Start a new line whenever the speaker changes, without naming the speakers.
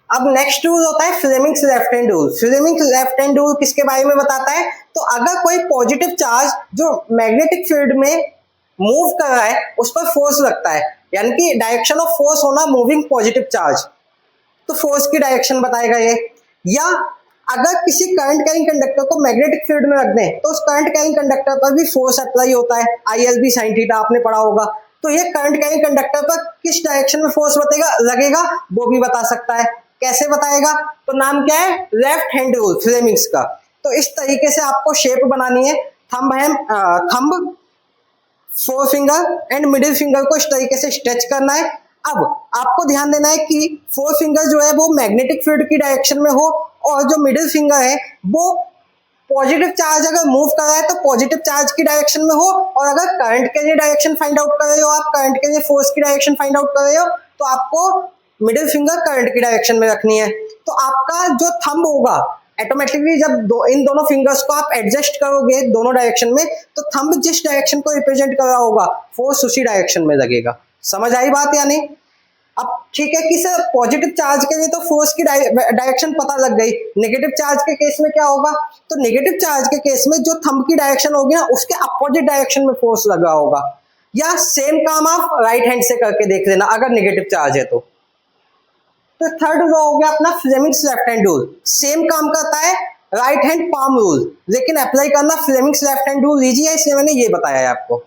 अब next rule होता है Fleming's left hand rule. Fleming's left hand rule किसके बारे में बताता है? तो अगर कोई पॉजिटिव चार्ज जो मैग्नेटिक फील्ड में मूव कर रहा है उस पर फोर्स लगता है, यानी कि डायरेक्शन ऑफ फोर्स होना मूविंग पॉजिटिव चार्ज, तो फोर्स की डायरेक्शन बताएगा ये। या अगर किसी करंट कैरिंग कंडक्टर को मैग्नेटिक फील्ड में रख दें तो उस करंट कैरिंग कंडक्टर पर भी फोर्स अप्लाई होता है, ILB sin थीटा आपने पढ़ा होगा। तो ये करंट कैरिंग कंडक्टर पर किस डायरेक्शन में फोर्स लगेगा वो भी बता सकता है। कैसे बताएगा? तो नाम क्या है? लेफ्ट हैंड रूल फ्लेमिंग्स का। तो इस तरीके से आपको शेप बनानी है। Thumb, four finger and middle finger को इस तरीके से स्ट्रेच करना है। अब आपको ध्यान देना है कि फोर फिंगर जो है वो मैग्नेटिक फील्ड की डायरेक्शन में हो और जो मिडिल फिंगर है वो पॉजिटिव चार्ज अगर मूव कर रहा है तो पॉजिटिव चार्ज की डायरेक्शन में हो, और अगर करंट के लिए डायरेक्शन फाइंड आउट कर रहे हो, आप करंट के लिए फोर्स की डायरेक्शन फाइंड आउट कर रहे हो, तो आपको मिडिल फिंगर करंट की डायरेक्शन में रखनी है। तो आपका जो थंब होगा ऑटोमेटिकली जब इन दोनों फिंगर्स को आप एडजस्ट करोगे दोनों डायरेक्शन में, तो थंब जिस डायरेक्शन को रिप्रेजेंट कर रहा होगा फोर्स उसी डायरेक्शन में लगेगा। समझ आई बात या नहीं? अब ठीक है कि सर पॉजिटिव चार्ज के लिए तो फोर्स की डायरेक्शन पता लग गई, नेगेटिव चार्ज के केस में क्या होगा? तो नेगेटिव चार्ज के केस में जो थंब की डायरेक्शन होगी ना उसके अपोजिट डायरेक्शन में फोर्स लगा होगा। या सेम काम आप राइट हैंड से करके देख लेना अगर नेगेटिव चार्ज है तो। थर्ड वो हो गया अपना Fleming's left hand rule. Same काम करता है राइट हैंड पाम रूल, लेकिन अप्लाई करना फ्लेमिंग्स लेफ्ट हैंड रूल लीजिए, इसलिए मैंने ये बताया है आपको।